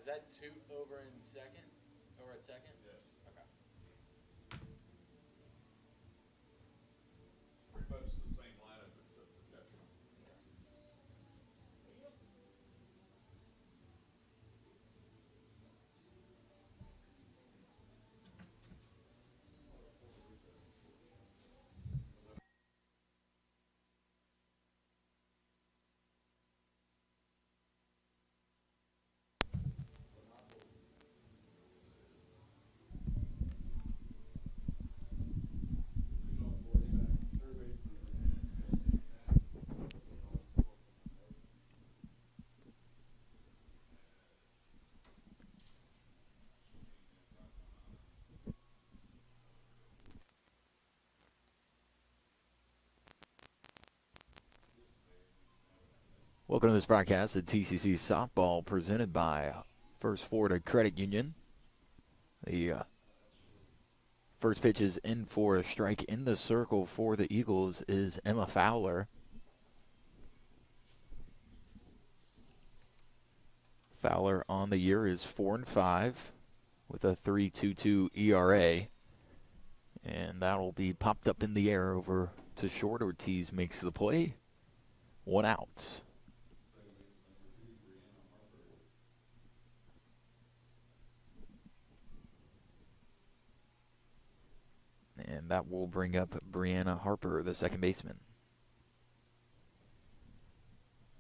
Is that 2 over in second? Over at second? Yes. Okay. Pretty much the same lineup except for catcher. Welcome to this broadcast of TCC Softball presented by First Florida Credit Union. The first pitch is in for a strike in the circle for the Eagles is Emma Fowler. Fowler on the year is 4-5 with a 3.22 ERA. And that'll be popped up in the air over to short. Ortiz makes the play. 1 out. And that will bring up Brianna Harper, the second baseman.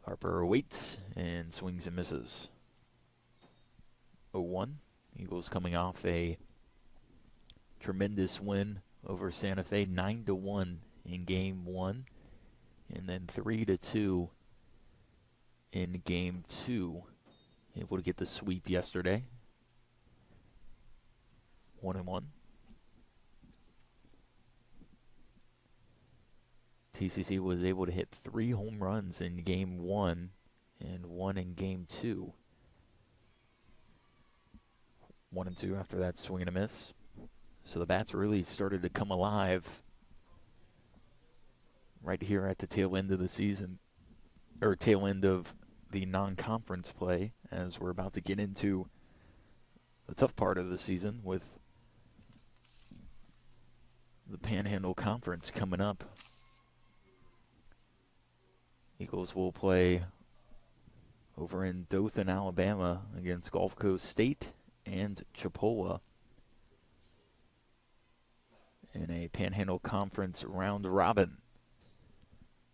Harper waits and swings and misses. 0-1. Eagles coming off a tremendous win over Santa Fe, 9-1 in Game 1. And then 3-2 in Game 2. Able to get the sweep yesterday. 1-1. TCC was able to hit 3 home runs in Game 1 and 1 in Game 2. 1 and 2 after that swing and a miss. So the bats really started to come alive right here at the tail end of the season, or tail end of the non-conference play, as we're about to get into the tough part of the season with the Panhandle Conference coming up. Eagles will play over in Dothan, Alabama against Gulf Coast State and Chipola in a Panhandle Conference round robin.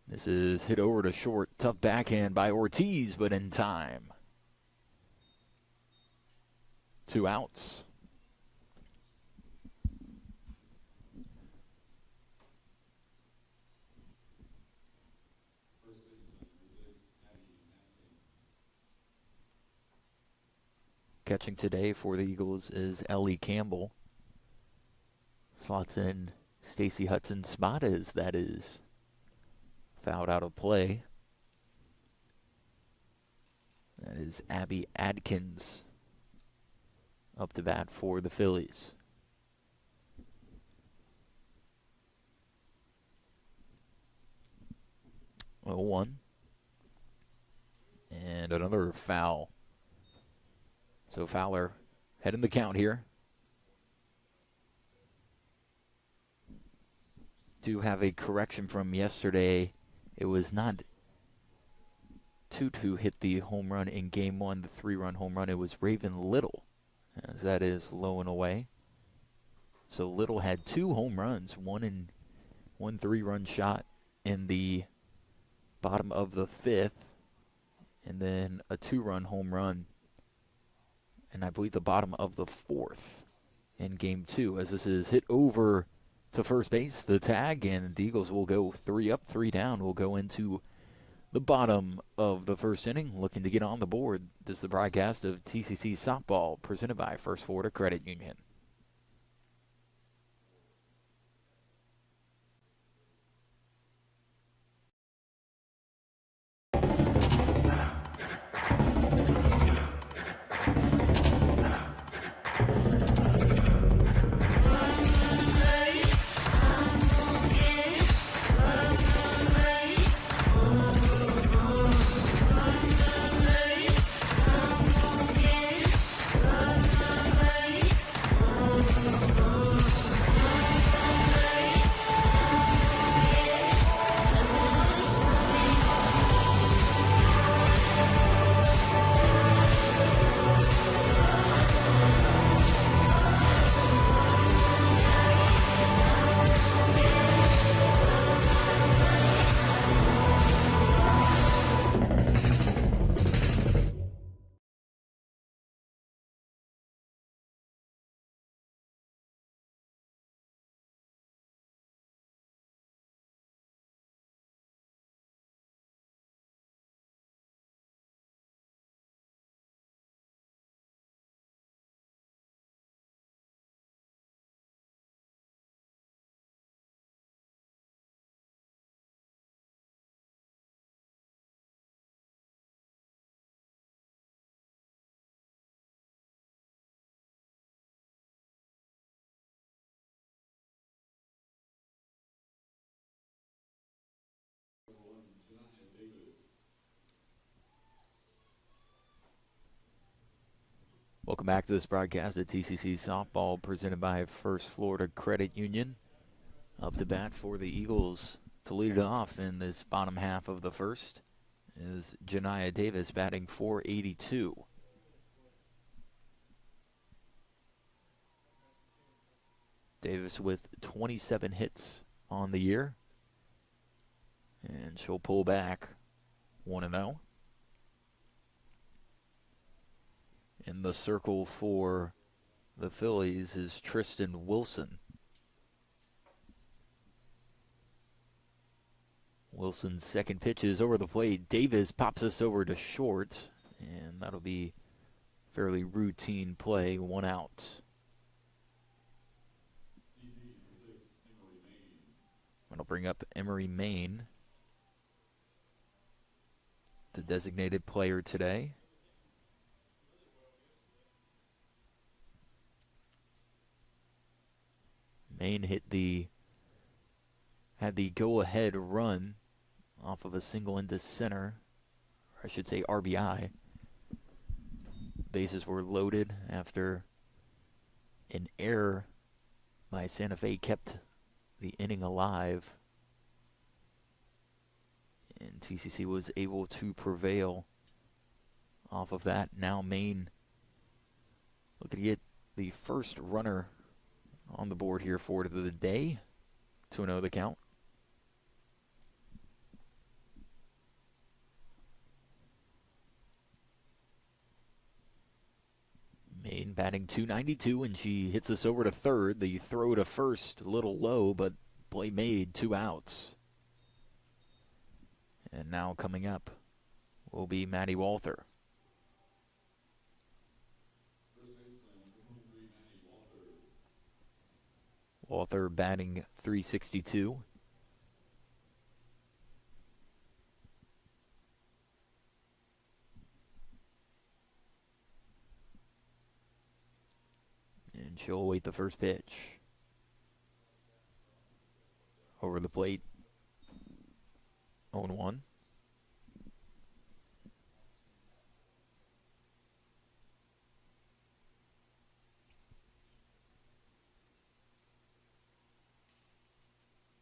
This is hit over to short. Tough backhand by Ortiz, but in time. 2 outs. Catching today for the Eagles is Ellie Campbell. Slots in Stacy Hudson's spot as that is fouled out of play. That is Abby Adkins up to bat for the Phillies. Oh, 1. And another foul. So Fowler heading the count here. Do have a correction from yesterday. It was not Tutu hit the home run in Game 1, the 3-run home run. It was Raven Little, as that is low and away. So Little had 2 home runs, one 3-run shot in the bottom of the 5th, and then a 2-run home run, and I believe the bottom of the 4th in Game 2, as this is hit over to first base, the tag, and the Eagles will go 3 up, 3 down. We'll go into the bottom of the first inning, looking to get on the board. This is the broadcast of TCC Softball, presented by First Florida Credit Union. Welcome back to this broadcast of TCC Softball presented by First Florida Credit Union. Up to bat for the Eagles to lead it off in this bottom half of the first is Janiah Davis batting .482. Davis with 27 hits on the year. And she'll pull back 1-0. In the circle for the Phillies is Tristan Wilson. Wilson's second pitch is over the plate. Davis pops us over to short, and that'll be fairly routine play, 1 out. That'll bring up Emery Main, the designated player today. Main had the go-ahead run off of a single into center, or I should say RBI. Bases were loaded after an error by Santa Fe kept the inning alive, and TCC was able to prevail off of that. Now Maine looking to get the first runner on the board here for the day. 2-0 the count. Maine batting .292, and she hits us over to third. The throw to first, a little low, but play made, 2 outs. And now coming up will be Maddie Walther. Walther batting .362. And she'll await the first pitch. Over the plate. 0-1.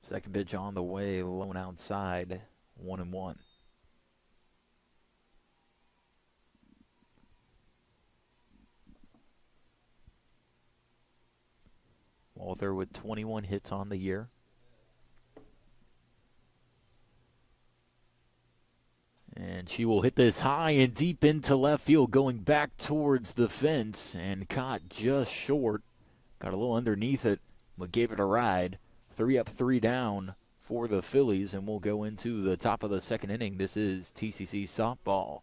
Second pitch on the way, low and outside, 1-1. Walther with 21 hits on the year. And she will hit this high and deep into left field, going back towards the fence, and caught just short. Got a little underneath it, but gave it a ride. 3 up, 3 down for the Phillies, and we'll go into the top of the second inning. This is TCC Softball,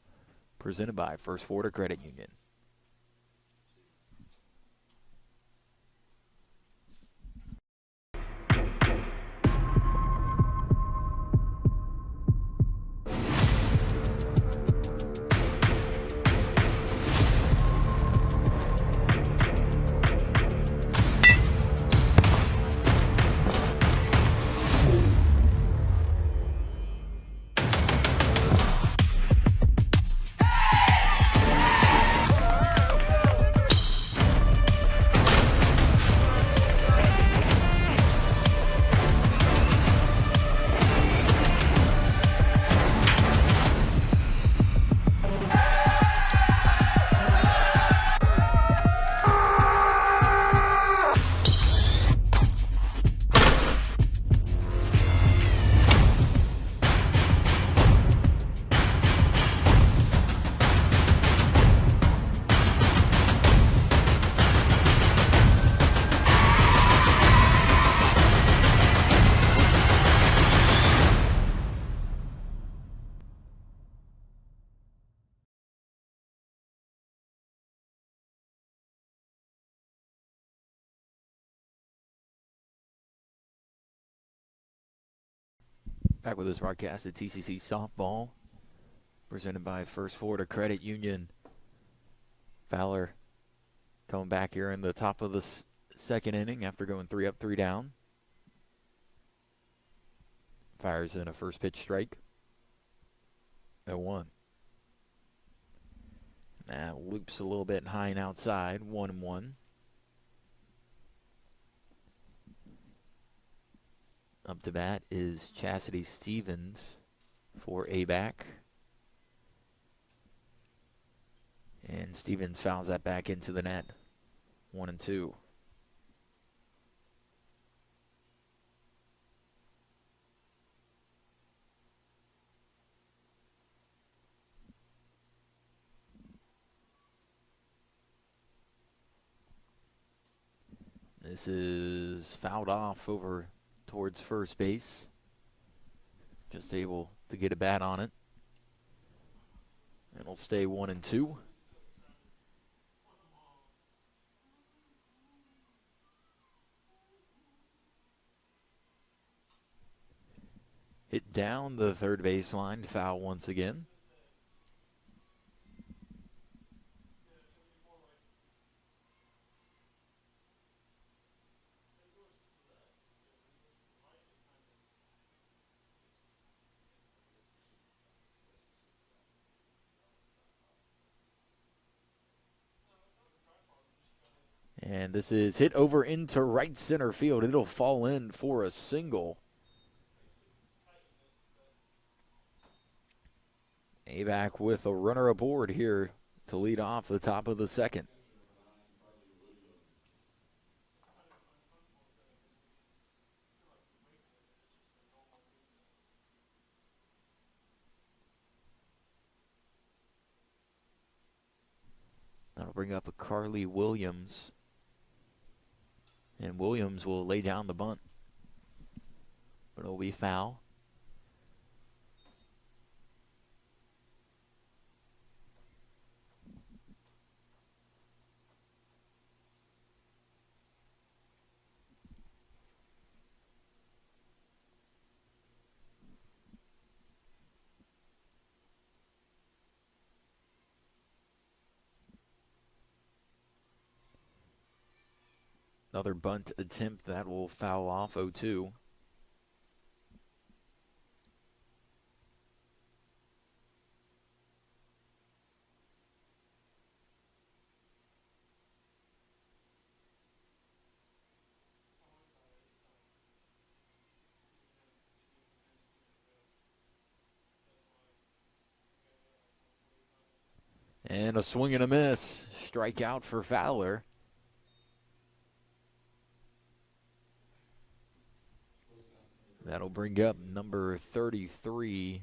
presented by First Florida Credit Union. Back with this broadcast at TCC Softball, presented by First Florida Credit Union. Fowler coming back here in the top of the second inning after going 3 up, 3 down. Fires in a first pitch strike. 0-1. That loops a little bit high and outside, 1-1. Up to bat is Chastity Stevens for ABAC. And Stevens fouls that back into the net. 1-2. This is fouled off over towards first base. Just able to get a bat on it. And it'll stay 1-2. Hit down the third baseline, foul once again. And this is hit over into right center field. It'll fall in for a single. ABAC with a runner aboard here to lead off the top of the second. That'll bring up a Carly Williams. And Williams will lay down the bunt. But it'll be foul. Another bunt attempt that will foul off 0-2. And a swing and a miss. Strikeout for Fowler. That'll bring up number 33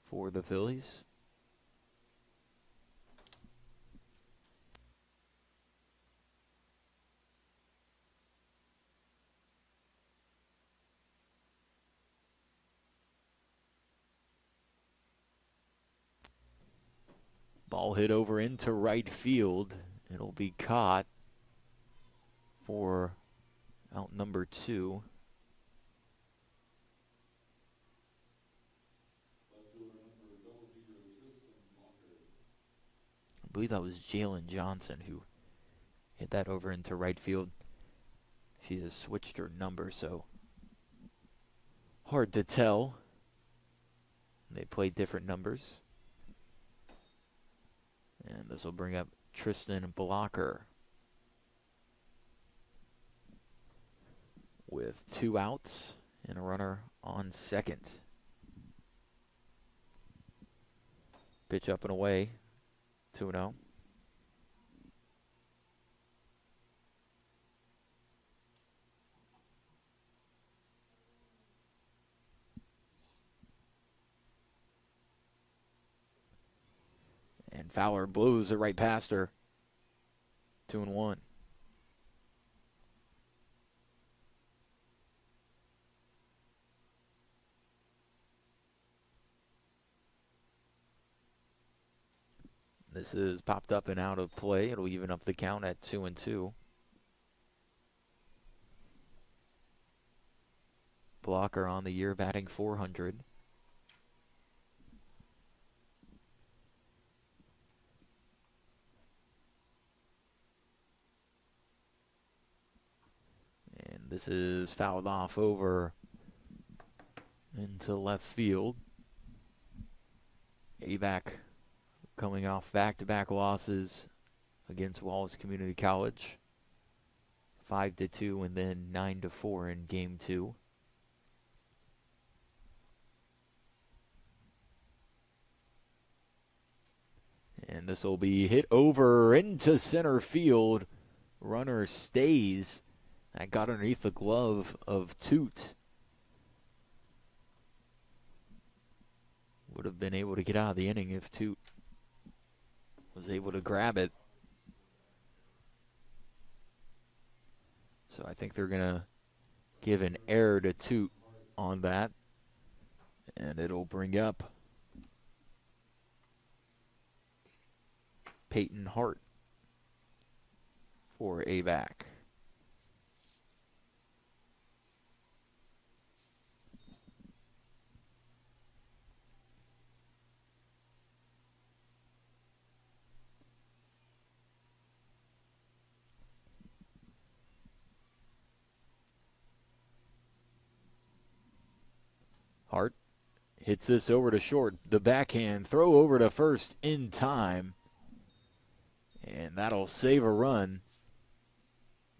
for the Phillies. Ball hit over into right field. It'll be caught for out number 2. I believe that was Jalen Johnson who hit that over into right field. She has switched her number, so hard to tell. They play different numbers. And this will bring up Tristan Blocker with 2 outs and a runner on second. Pitch up and away, 2-0. And Fowler blows it right past her. 2-1. This is popped up and out of play. It'll even up the count at 2-2. Blocker on the year, batting .400. And this is fouled off over into left field. ABAC coming off back-to-back losses against Wallace Community College. 5-2 and then 9-4 in game 2. And this will be hit over into center field. Runner stays. That got underneath the glove of Toot. Would have been able to get out of the inning if Toot was able to grab it. So I think they're going to give an error to Toot on that. And it'll bring up Peyton Hart for ABAC. Hart hits this over to short. The backhand throw over to first in time. And that'll save a run.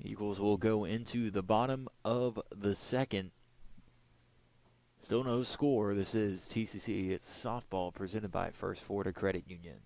Eagles will go into the bottom of the second. Still no score. This is TCC. It's softball presented by First Florida Credit Union.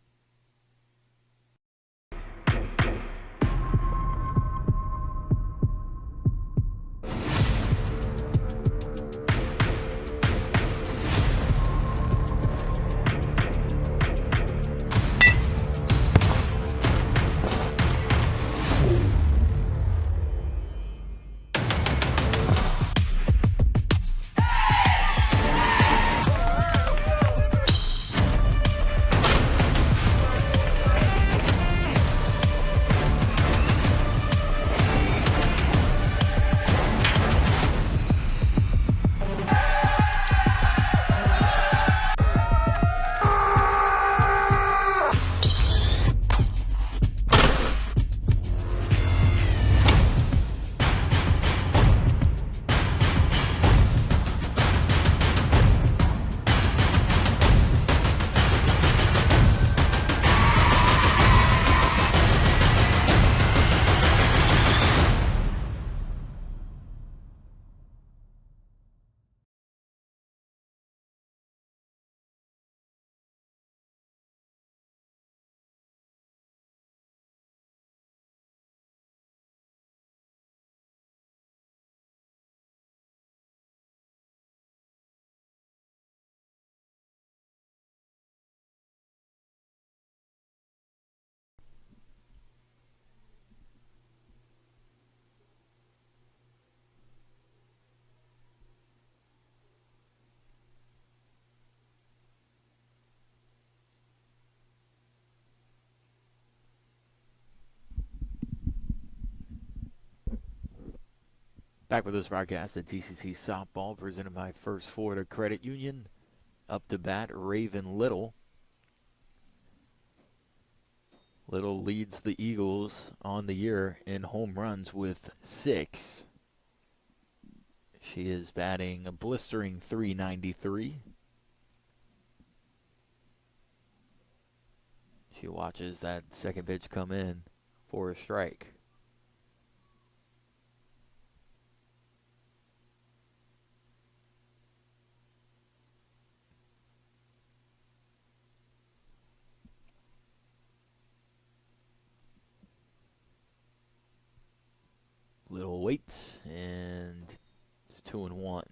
Back with this broadcast at TCC Softball presented by First Florida Credit Union. Up to bat, Raven Little. Little leads the Eagles on the year in home runs with 6. She is batting a blistering .393. She watches that second pitch come in for a strike. Little waits, and it's 2-1.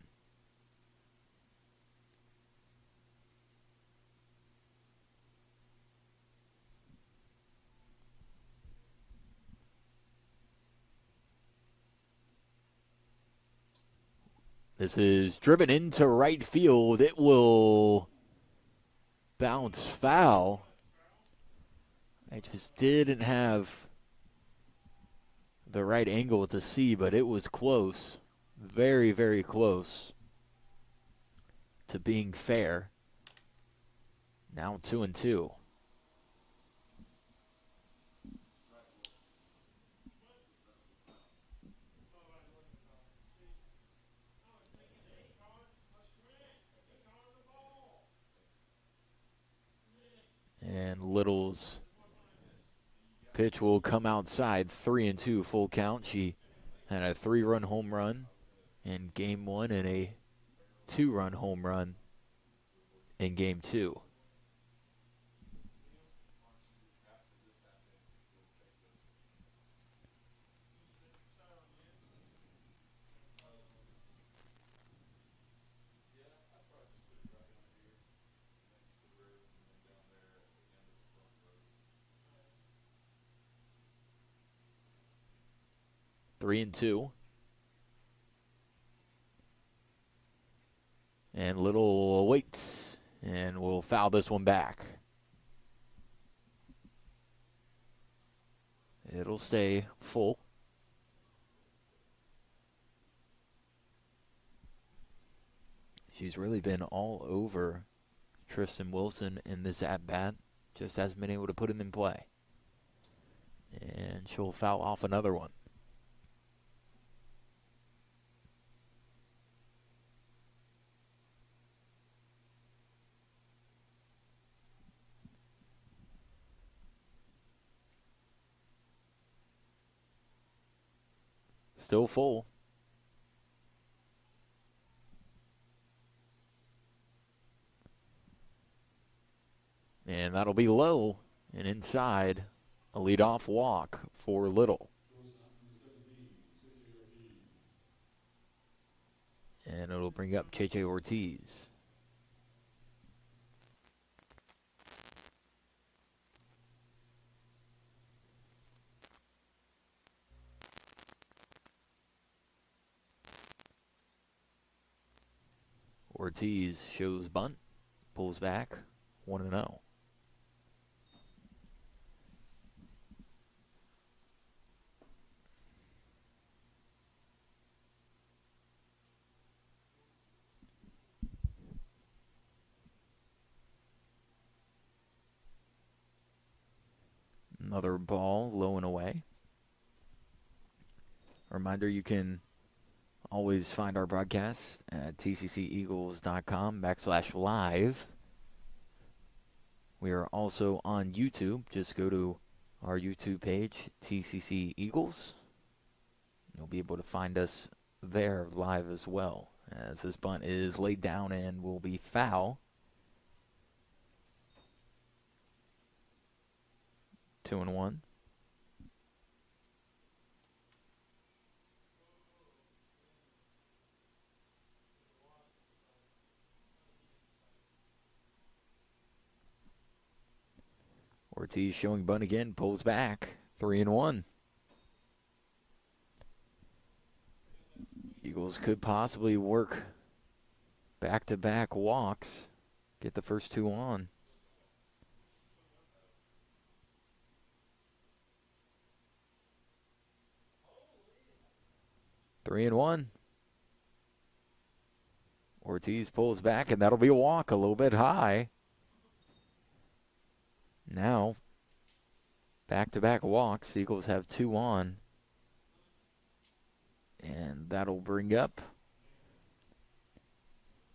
This is driven into right field. It will bounce foul. I just didn't have the right angle to see, but it was close. Very, very close to being fair. Now 2-2. And Little Eagles. Pitch will come outside, 3-2 full count. She had a 3-run home run in game 1 and a 2-run home run in game 2. Three and two. And Little waits and will foul this one back. It'll stay full. She's really been all over Tristan Wilson in this at-bat. Just hasn't been able to put him in play. And she'll foul off another one. Still full. And that'll be low and inside. A leadoff walk for Little. And it'll bring up Cheche Ortiz. Ortiz shows bunt, pulls back, 1-0. Another ball low and away. Reminder, you can always find our broadcast at tcceagles.com/live. We are also on YouTube. Just go to our YouTube page, TCC Eagles. You'll be able to find us there live as well, as this bunt is laid down and will be foul. 2-1. Ortiz showing bunt again, pulls back, 3-1. Eagles could possibly work back-to-back walks, get the first two on. Three and one. Ortiz pulls back, and that'll be a walk, a little bit high. Now, back-to-back walks. Eagles have two on. And that'll bring up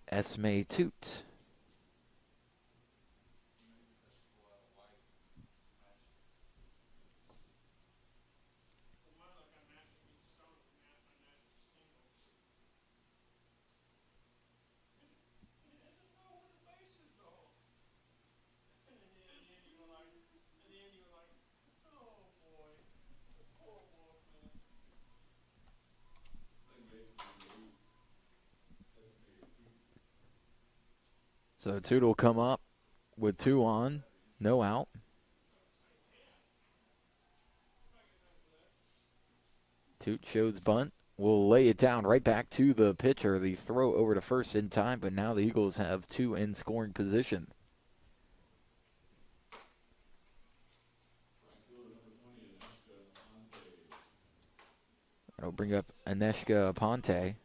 Esme Toot. So Toot will come up with two on, no out. Toot shows bunt. Will lay it down right back to the pitcher. The throw over to first in time, but now the Eagles have two in scoring position. That'll bring up Aneshka Aponte.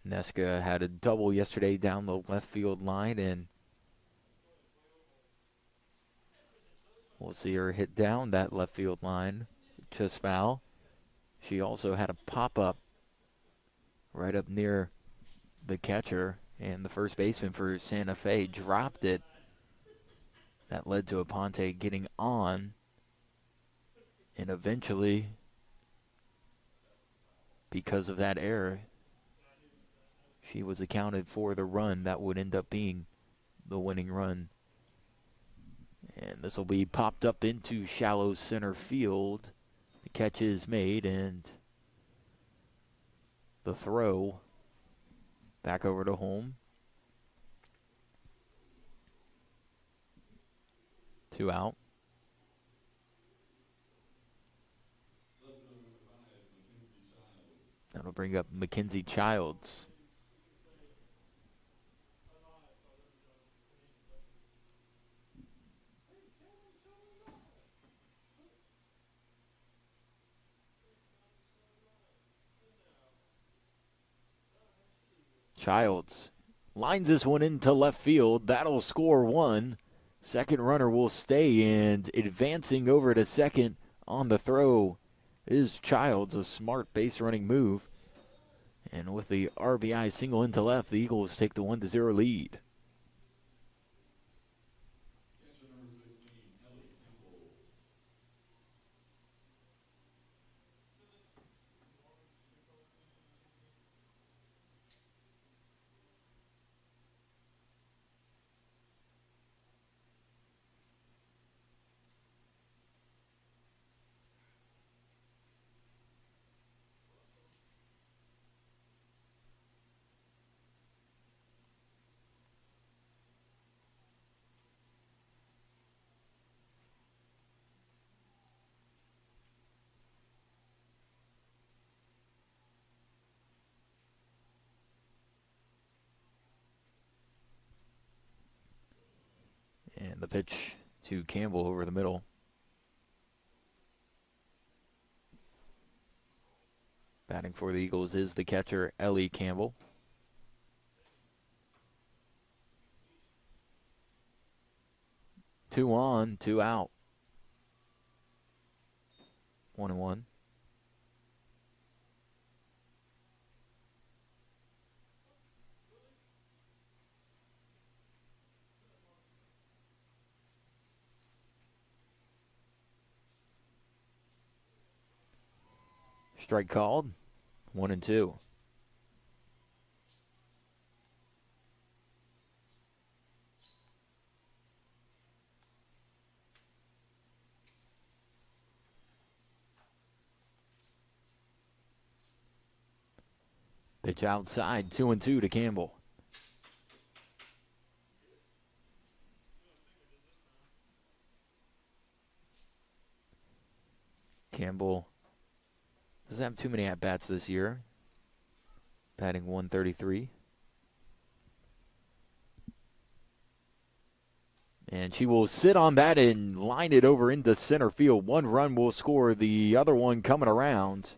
Neska had a double yesterday down the left field line, and we'll see her hit down that left field line. just foul. She also had a pop-up right up near the catcher, and the first baseman for Santa Fe dropped it. That led to Aponte getting on, and eventually, because of that error, she was accounted for the run that would end up being the winning run. And this will be popped up into shallow center field. The catch is made, and the throw back over to home. 2 out. That'll bring up Mackenzie Childs. Childs lines this one into left field. That'll score one. Second runner will stay, and advancing over to second on the throw is Childs. A smart base running move. And with the RBI single into left, the Eagles take the 1-0 lead. And the pitch to Campbell over the middle. Batting for the Eagles is the catcher, Ellie Campbell. Two on, 2 out. 1-1. Strike called. 1-2. Pitch outside, 2-2 to Campbell. Campbell doesn't have too many at-bats this year. Batting 133. And she will sit on that and line it over into center field. One run will score, the other one coming around.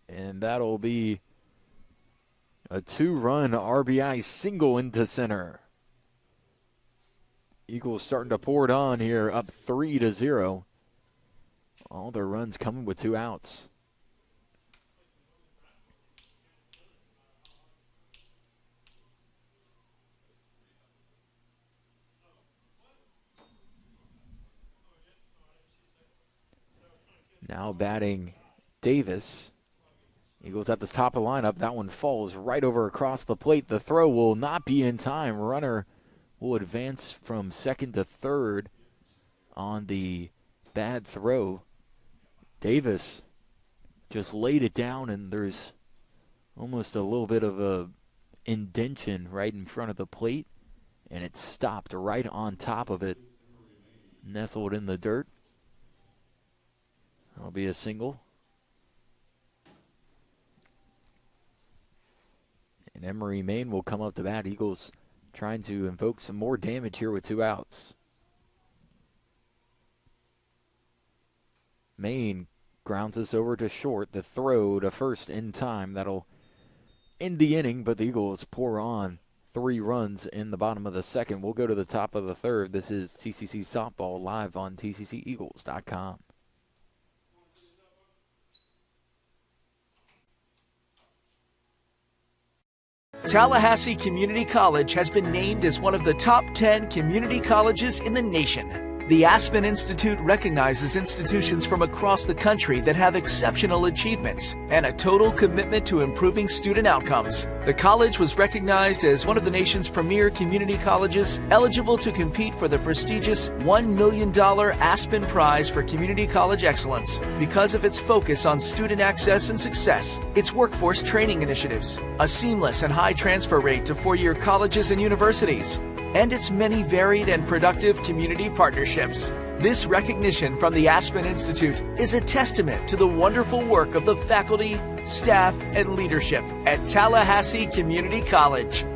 And that'll be a 2-run RBI single into center. Eagles starting to pour it on here, up 3-0. All their runs coming with 2 outs. Now batting Davis. Eagles at the top of the lineup. That one falls right over across the plate. The throw will not be in time. Runner will advance from second to third on the bad throw. Davis just laid it down, and there's almost a little bit of a indention right in front of the plate, and it stopped right on top of it, nestled in the dirt. That'll be a single. And Emery Main will come up to bat. Eagles trying to invoke some more damage here with 2 outs. Main grounds this over to short. The throw to first in time. That'll end the inning, but the Eagles pour on 3 runs in the bottom of the second. We'll go to the top of the third. This is TCC Softball live on TCCEagles.com. Tallahassee Community College has been named as one of the top 10 community colleges in the nation. The Aspen Institute recognizes institutions from across the country that have exceptional achievements and a total commitment to improving student outcomes. The college was recognized as one of the nation's premier community colleges, eligible to compete for the prestigious $1 million Aspen Prize for Community College Excellence because of its focus on student access and success, its workforce training initiatives, a seamless and high transfer rate to four-year colleges and universities, and its many varied and productive community partnerships. This recognition from the Aspen Institute is a testament to the wonderful work of the faculty, staff, and leadership at Tallahassee Community College.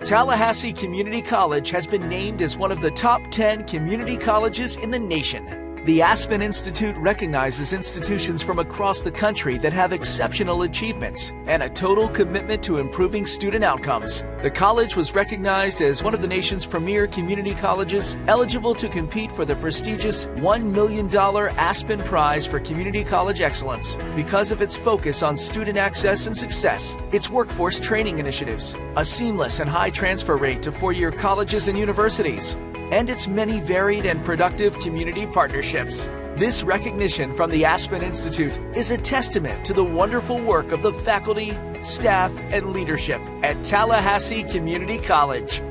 Tallahassee Community College has been named as one of the top 10 community colleges in the nation. The Aspen Institute recognizes institutions from across the country that have exceptional achievements and a total commitment to improving student outcomes. The college was recognized as one of the nation's premier community colleges, eligible to compete for the prestigious $1 million Aspen Prize for Community College Excellence because of its focus on student access and success, its workforce training initiatives, a seamless and high transfer rate to four-year colleges and universities, and its many varied and productive community partnerships. This recognition from the Aspen Institute is a testament to the wonderful work of the faculty, staff, and leadership at Tallahassee Community College.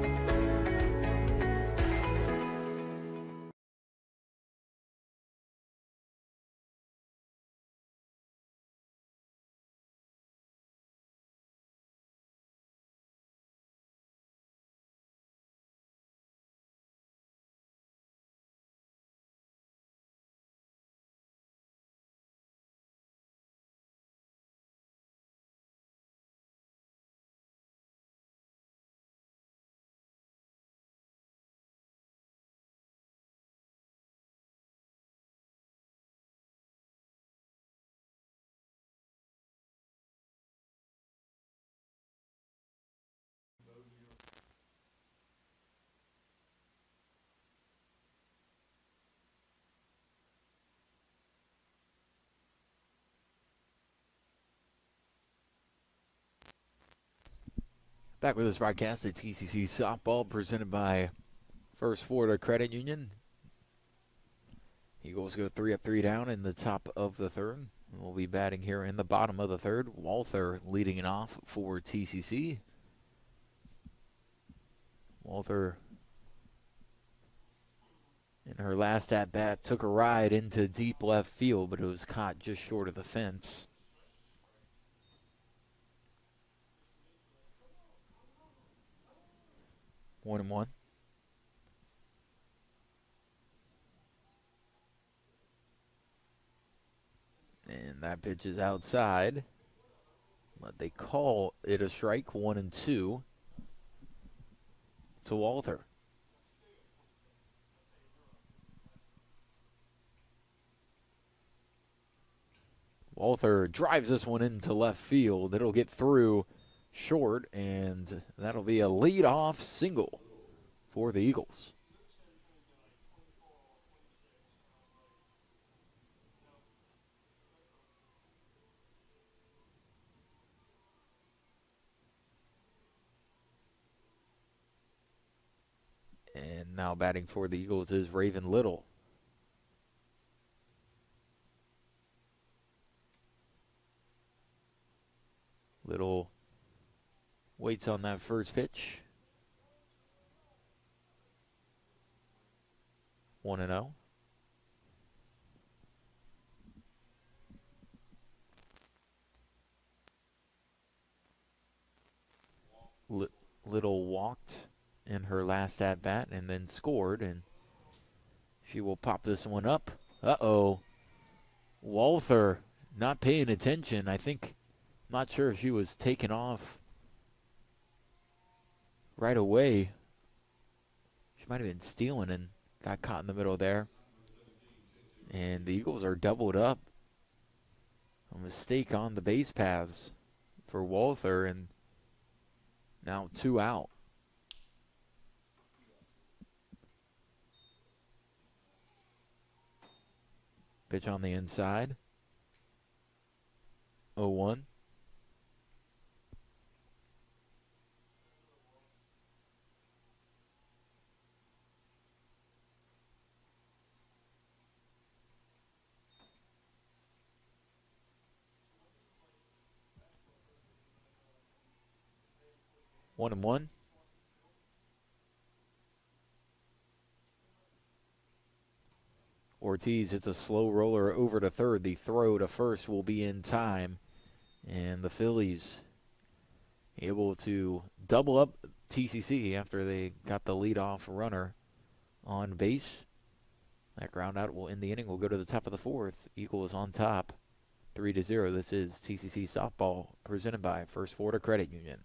Back with this broadcast at TCC Softball presented by First Florida Credit Union. Eagles go 3 up, 3 down in the top of the third. We'll be batting here in the bottom of the third. Walther leading it off for TCC. Walther, in her last at-bat, took a ride into deep left field, but it was caught just short of the fence. One and one. And that pitch is outside. But they call it a strike, 1-2 to Walther. Walther drives this one into left field. It'll get through short, and that'll be a leadoff single for the Eagles. And now batting for the Eagles is Raven Little. Little waits on that first pitch. 1-0. Little walked in her last at-bat and then scored, and she will pop this one up. Uh-oh. Walther not paying attention. Not sure if she was taken off right away. She might have been stealing and got caught in the middle there. And the Eagles are doubled up. A mistake on the base paths for Walther, and now 2 out. Pitch on the inside. 0-1. One and one. Ortiz hits a slow roller over to third. The throw to first will be in time. And the Phillies able to double up TCC after they got the leadoff runner on base. That ground out will end the inning. We'll go to the top of the fourth. Eagles on top, 3-0. This is TCC Softball presented by First Florida Credit Union.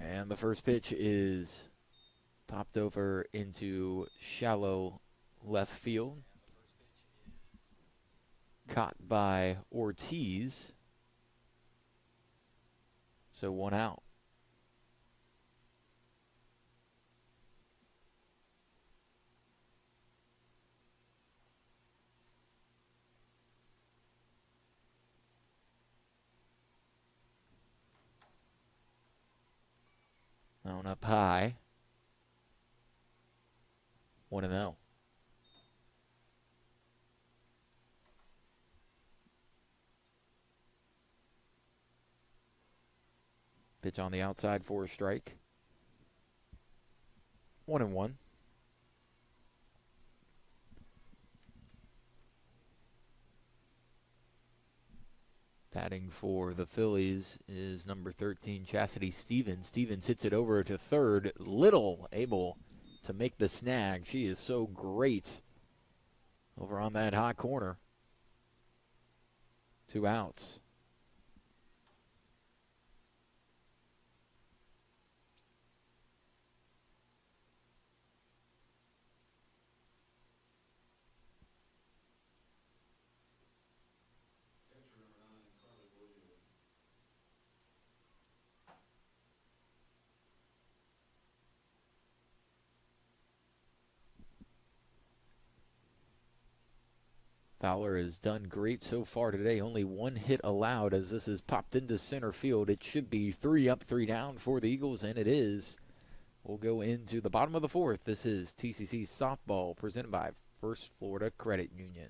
And the first pitch is popped over into shallow left field. Caught by Ortiz. So 1 out. Count up high. 1-0. Pitch on the outside for a strike. 1-1. Batting for the Phillies is number 13, Chastity Stevens. Stevens hits it over to third. Little able to make the snag. She is so great over on that hot corner. 2 outs. Fowler has done great so far today. Only 1 hit allowed as this is popped into center field. It should be 3 up, 3 down for the Eagles, and it is. We'll go into the bottom of the 4th. This is TCC Softball presented by First Florida Credit Union.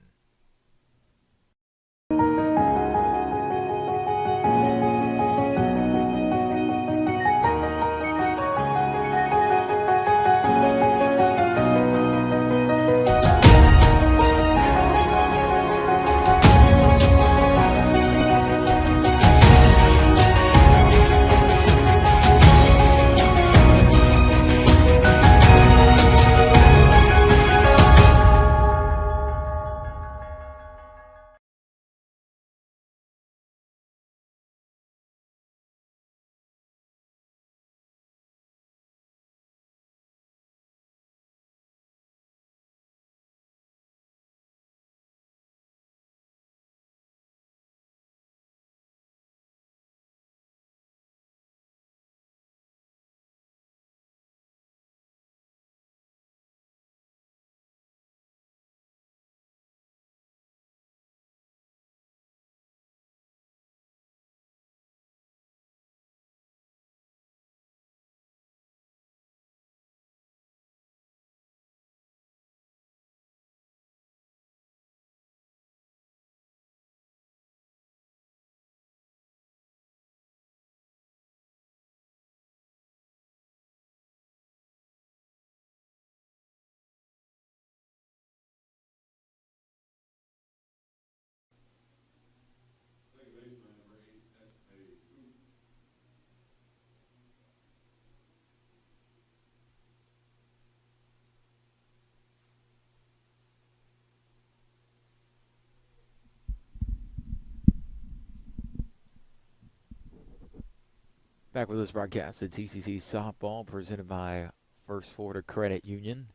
Back with this broadcast at TCC Softball presented by First Florida Credit Union.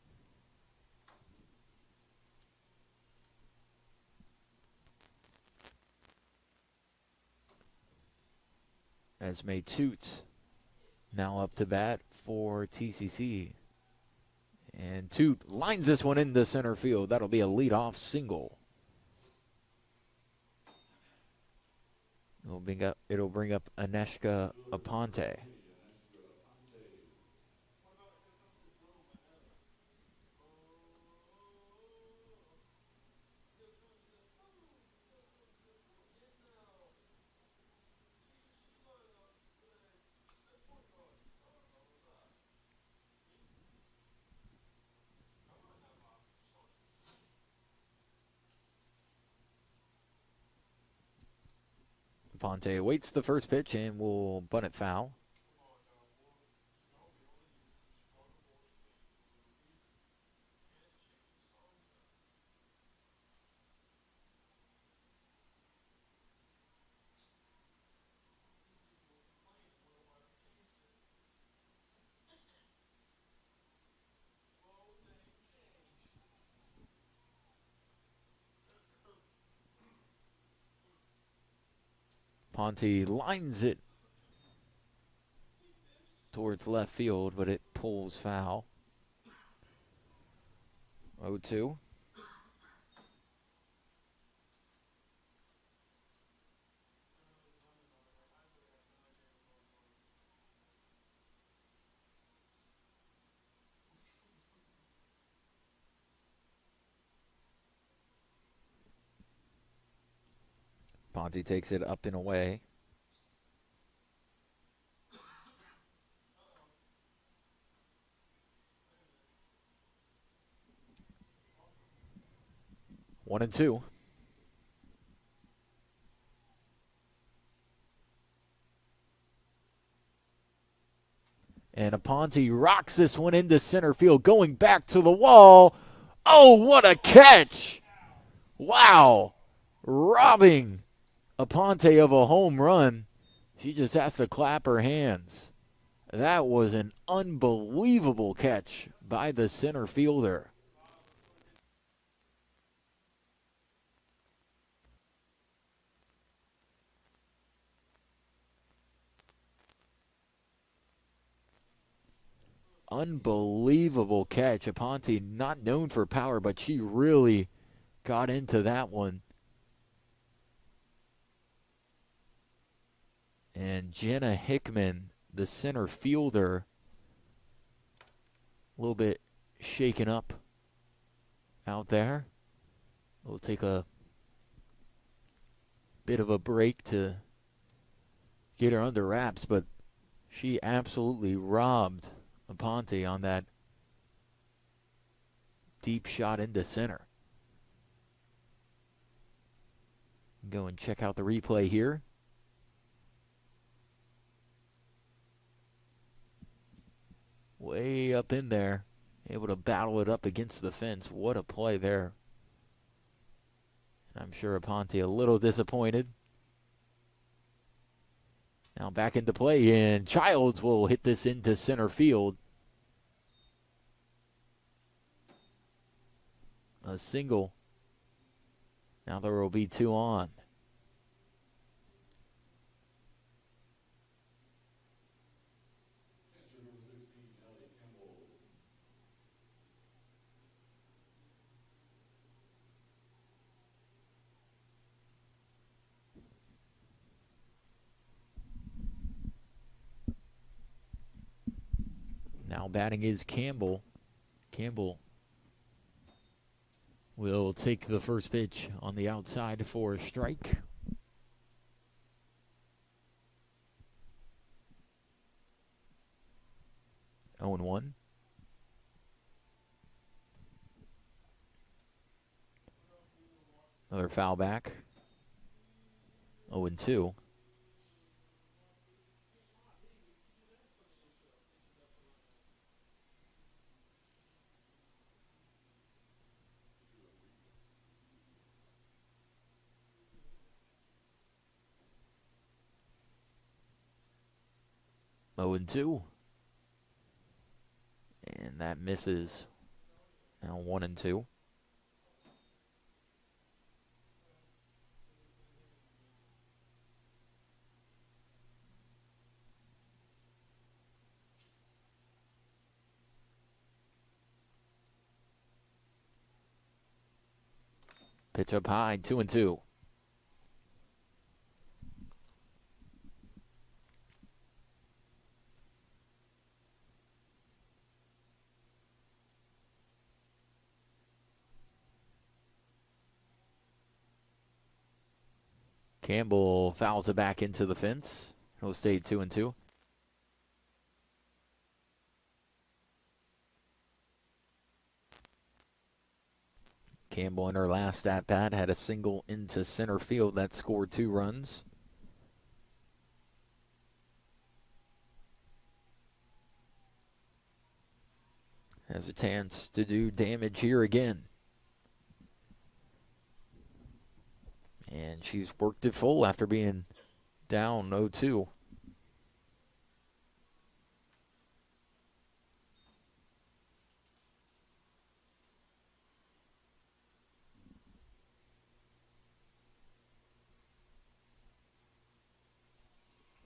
Esme Toot now up to bat for TCC. And Toot lines this one into center field. That'll be a leadoff single. It'll bring up Aneshka Aponte. Aponte awaits the first pitch and will bunt it foul. Ponte lines it towards left field, but it pulls foul. 0-2. Aponte takes it up and away. One and two. And Aponte rocks this one into center field, going back to the wall. Oh, what a catch! Wow. Robbing Aponte of a home run. She just has to clap her hands. That was an unbelievable catch by the center fielder. Unbelievable catch. Aponte not known for power, but she really got into that one. And Jenna Hickman, the center fielder, a little bit shaken up out there. We'll take a bit of a break to get her under wraps, but she absolutely robbed Aponte on that deep shot into center. Go and check out the replay here. Way up in there, able to battle it up against the fence. What a play there. I'm sure Aponte a little disappointed. Now back into play, and Childs will hit this into center field. A single. Now there will be two on. Now batting is Campbell. Campbell will take the first pitch on the outside for a strike. Oh and 1. Another foul back. 0 and 2. Oh and 2. And that misses. Now 1 and 2. Pitch up high, 2 and 2. Campbell fouls it back into the fence. He'll stay 2 and 2. Campbell in her last at bat had a single into center field that scored 2 runs. Has a chance to do damage here again. And she's worked it full after being down 0-2.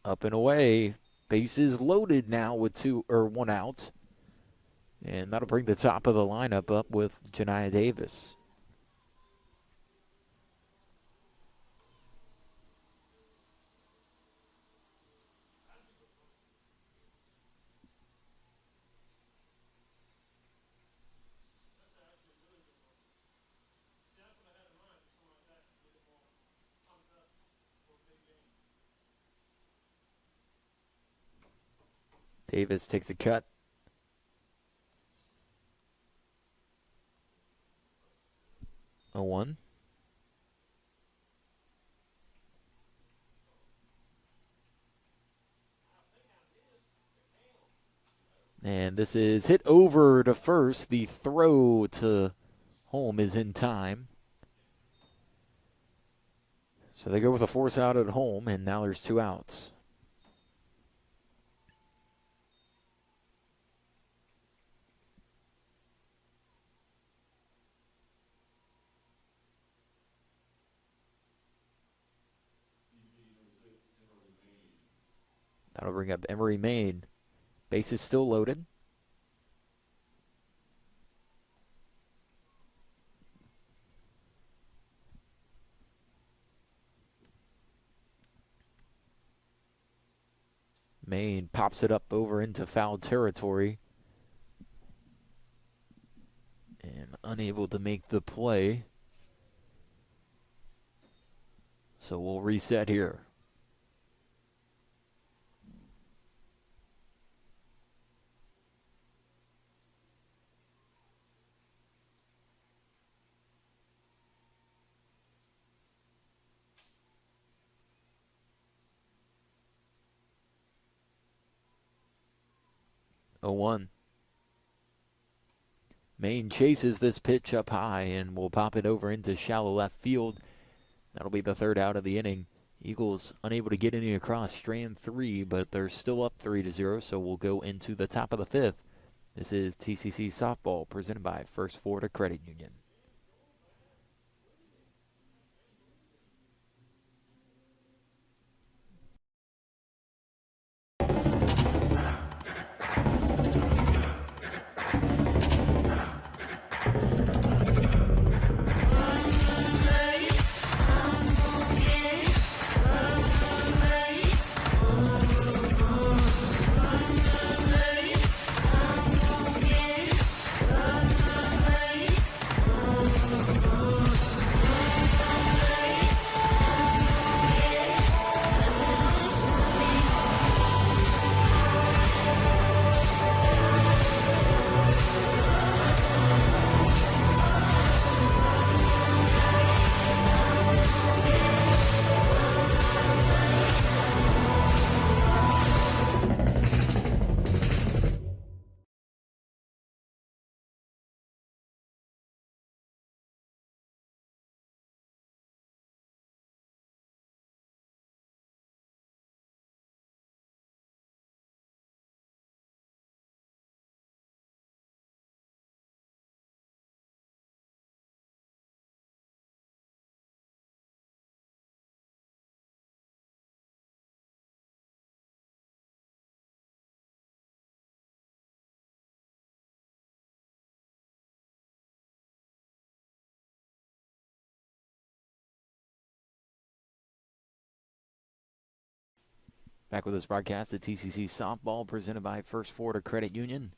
Up and away. Bases loaded now with 1 out. And that'll bring the top of the lineup up with Janiah Davis. Davis takes a cut. A 1. And this is hit over to first. The throw to home is in time. So they go with a force out at home, and now there's 2 outs. That'll bring up Emery Main. Base is still loaded. Main pops it up over into foul territory. And unable to make the play. So we'll reset here. A 1. Main chases this pitch up high and will pop it over into shallow left field. That'll be the 3rd out of the inning. Eagles unable to get any across strand 3, but they're still up 3-0, so we'll go into the top of the 5th. This is TCC Softball presented by First Florida Credit Union. Back with this broadcast at TCC Softball presented by First Florida Credit Union.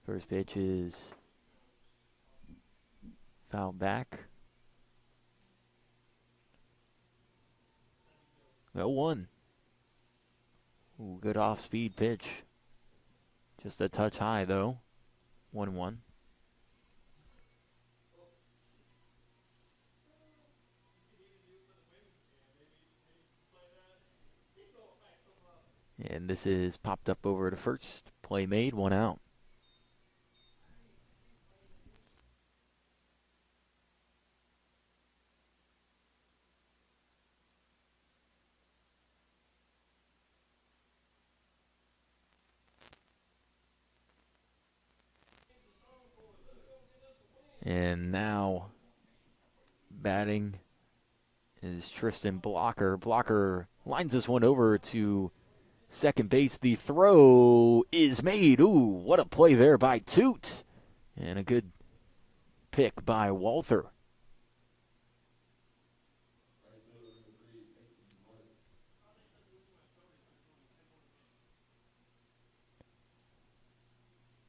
First pitch is fouled back. 0-1. Ooh, good off-speed pitch. Just a touch high, though. 1-1. And this is popped up over to first. Play made, 1 out. And now batting is Tristan Blocker. Blocker lines this one over to second base. The throw is made. Ooh, what a play there by Toot. And a good pick by Walther.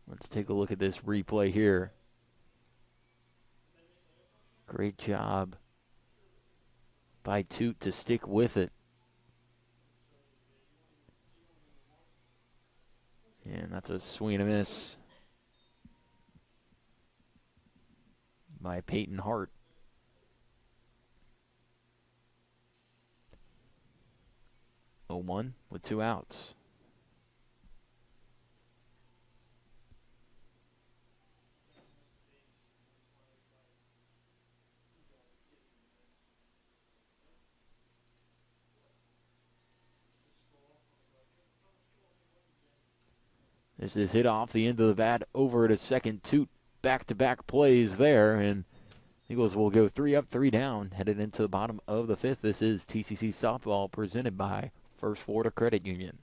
Let's take a look at this replay here. Great job by Toot to stick with it. And that's a swing and a miss by Peyton Hart. Oh, 1 with 2 outs. This is hit off the end of the bat over to second. Toot back-to-back plays there, and Eagles will go 3 up, 3 down, headed into the bottom of the 5th. This is TCC Softball presented by First Florida Credit Union.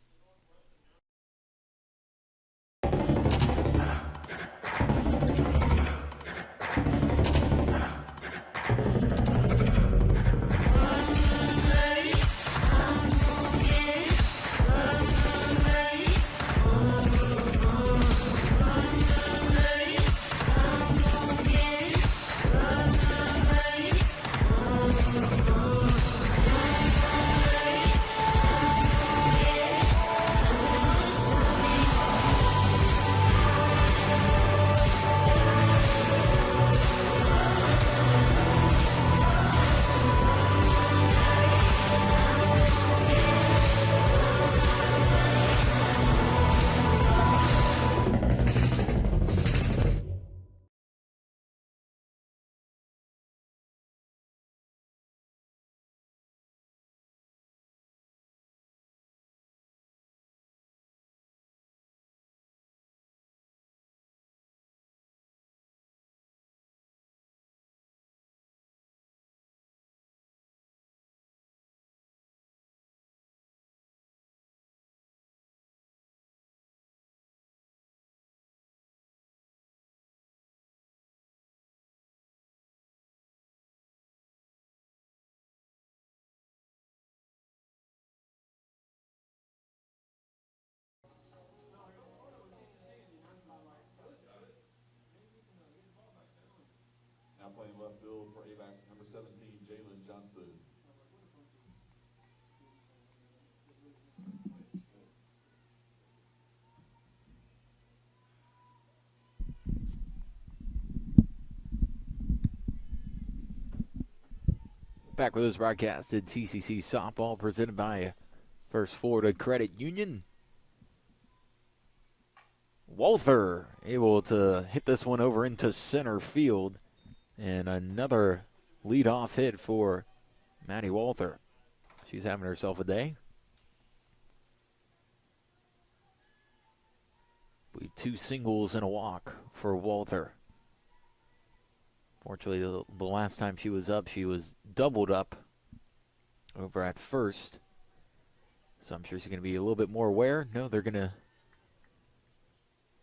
Now playing left field for ABAC, number 17, Jalen Johnson. Back with us broadcasted TCC Softball presented by First Florida Credit Union. Walther able to hit this one over into center field. And another leadoff hit for Maddie Walther. She's having herself a day. We 2 singles and a walk for Walther. Fortunately, the last time she was up, she was doubled up over at first. So I'm sure she's going to be a little bit more aware. No, they're going to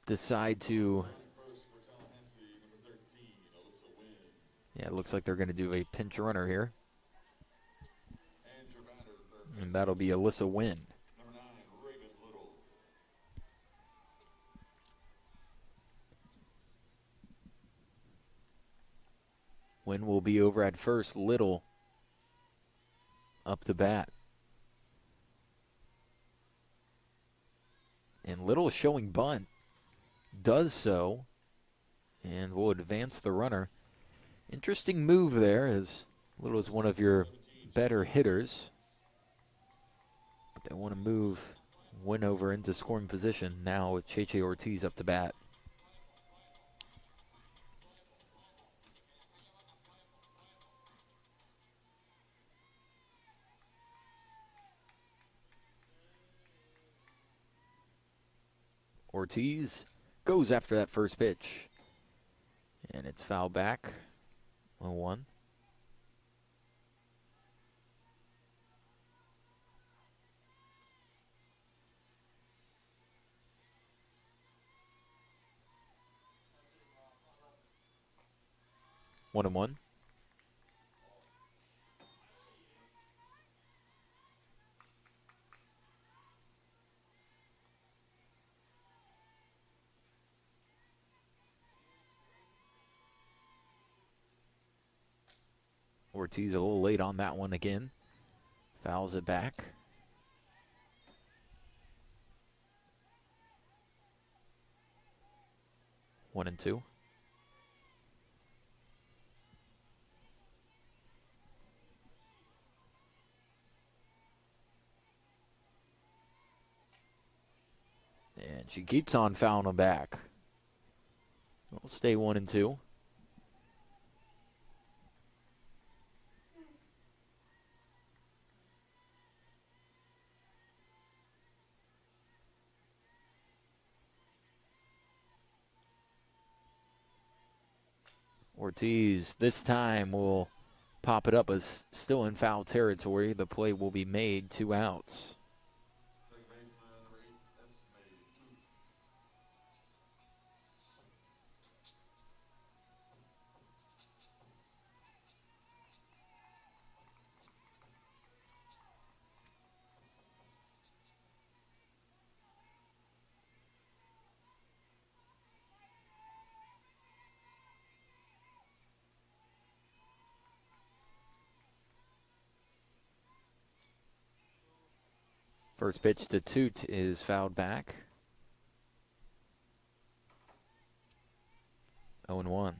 decide to... Yeah, it looks like they're going to do a pinch runner here. And that'll be Alyssa Wynn. Wynn will be over at first. Little up to bat. And Little showing bunt. Does so. And will advance the runner. Interesting move there, as Little is one of your better hitters. But they want to move Wynn over into scoring position now with Cheche Ortiz up to bat. Ortiz goes after that first pitch. And it's foul back. 0-1. One and one. Ortiz a little late on that one again. Fouls it back. One and two. And she keeps on fouling them back. We'll stay 1 and 2. Ortiz this time will pop it up as still in foul territory. The play will be made, 2 outs. Second baseman, number 8, estimated 2. First pitch to Toot is fouled back. 0-1.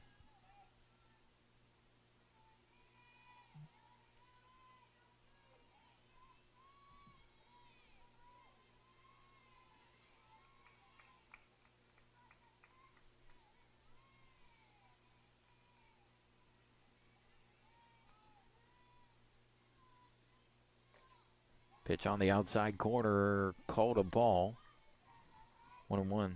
Pitch on the outside corner, called a ball. 1-1.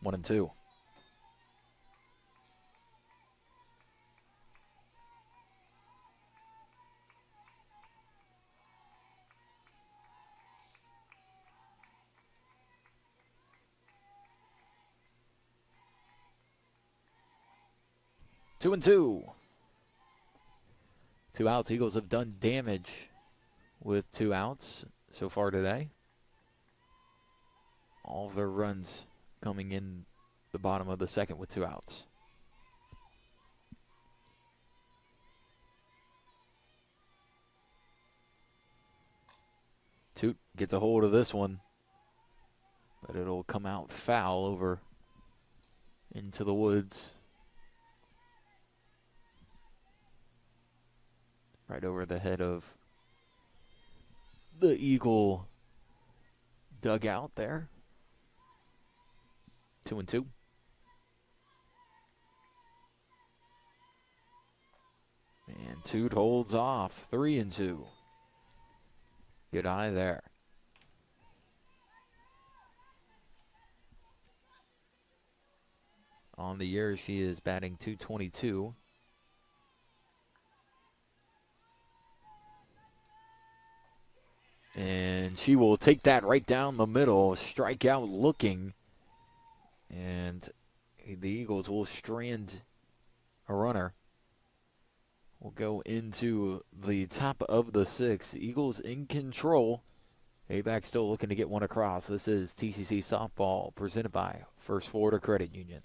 One and two. Two and two. 2 outs. Eagles have done damage with 2 outs so far today. All of their runs coming in the bottom of the second with 2 outs. Toot gets a hold of this one, but it'll come out foul over into the woods. Right over the head of the Eagle dugout there. 2 and 2. And Toot holds off. 3 and 2. Good eye there. On the year, she is batting .222. And she will take that right down the middle, strike out looking. And the Eagles will strand a runner. We'll go into the top of the 6th. Eagles in control. ABAC still looking to get one across. This is TCC Softball presented by First Florida Credit Union.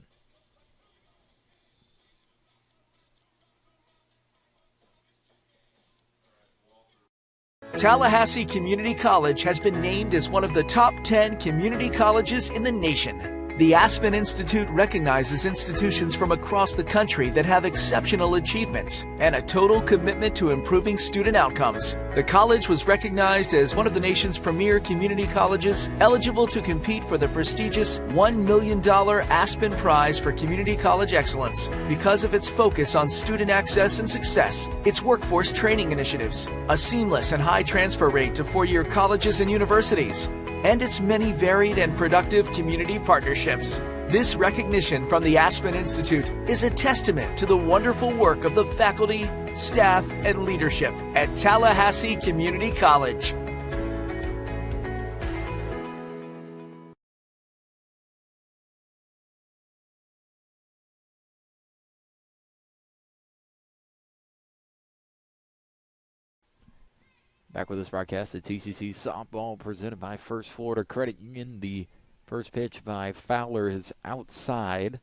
Tallahassee Community College has been named as one of the top 10 community colleges in the nation. The Aspen Institute recognizes institutions from across the country that have exceptional achievements and a total commitment to improving student outcomes. The college was recognized as one of the nation's premier community colleges eligible to compete for the prestigious $1 million Aspen Prize for Community College Excellence because of its focus on student access and success, its workforce training initiatives, a seamless and high transfer rate to four-year colleges and universities, and its many varied and productive community partnerships. This recognition from the Aspen Institute is a testament to the wonderful work of the faculty, staff, and leadership at Tallahassee Community College. Back with this broadcast at TCC softball presented by First Florida Credit Union. The first pitch by Fowler is outside.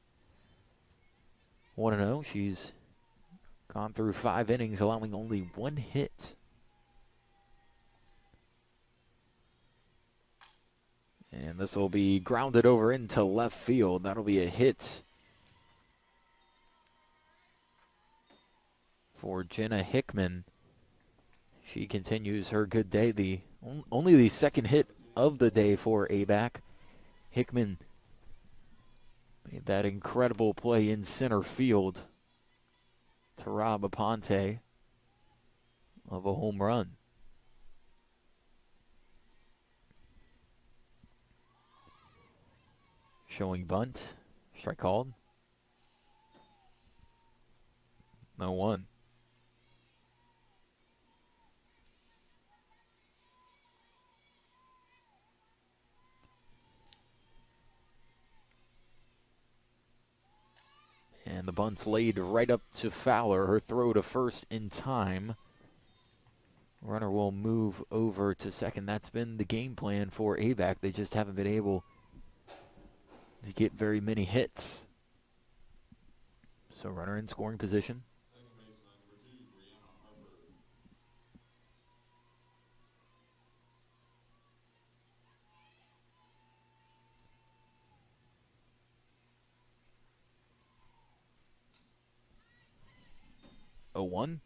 1-0. She's gone through 5 innings, allowing only 1 hit. And this will be grounded over into left field. That'll be a hit for Jenna Hickman. She continues her good day. Only the second hit of the day for ABAC. Hickman made that incredible play in center field to rob Aponte of a home run. Showing bunt. Strike called. 0-1. And the bunt's laid right up to Fowler. Her throw to first in time. Runner will move over to second. That's been the game plan for ABAC. They just haven't been able to get very many hits. So runner in scoring position. Second baseman number 2, Brianna Harper. Oh, 1.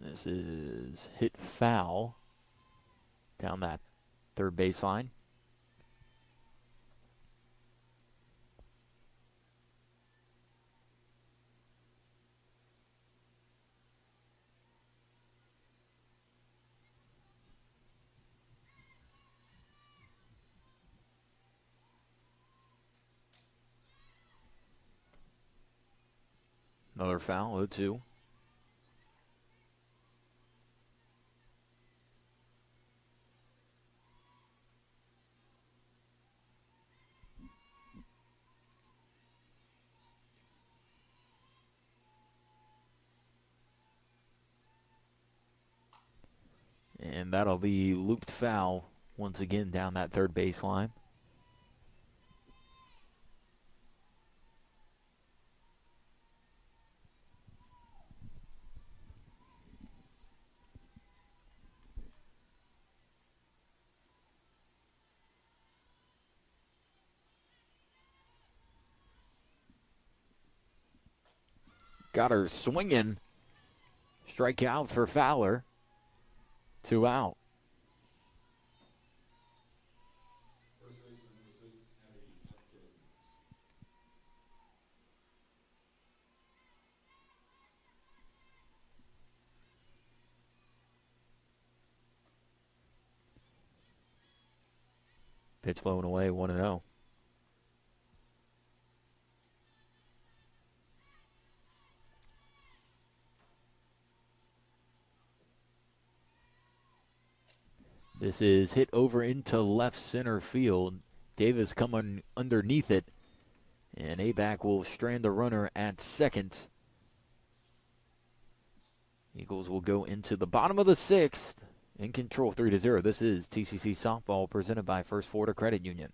This is hit foul down that third baseline. Another foul, 0-2. And that'll be looped foul once again down that third baseline. Got her swinging. Strikeout for Fowler. 2 out. First baseman number 6, Abby Atkins. Pitch low and away, 1-0. This is hit over into left center field. Davis coming underneath it. And ABAC will strand the runner at second. Eagles will go into the bottom of the 6th. In control, 3-0. This is TCC softball presented by First Florida Credit Union.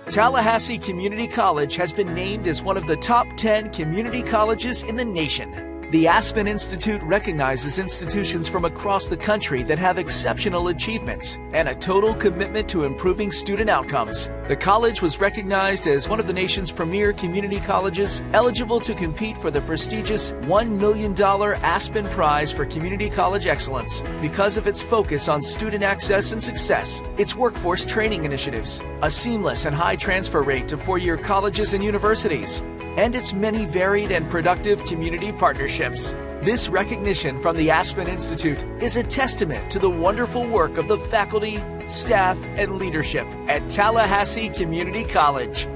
Tallahassee Community College has been named as one of the top 10 community colleges in the nation. The Aspen Institute recognizes institutions from across the country that have exceptional achievements and a total commitment to improving student outcomes. The college was recognized as one of the nation's premier community colleges eligible to compete for the prestigious $1 million Aspen Prize for Community College Excellence because of its focus on student access and success, its workforce training initiatives, a seamless and high transfer rate to four-year colleges and universities, and its many varied and productive community partnerships. This recognition from the Aspen Institute is a testament to the wonderful work of the faculty, staff, and leadership at Tallahassee Community College.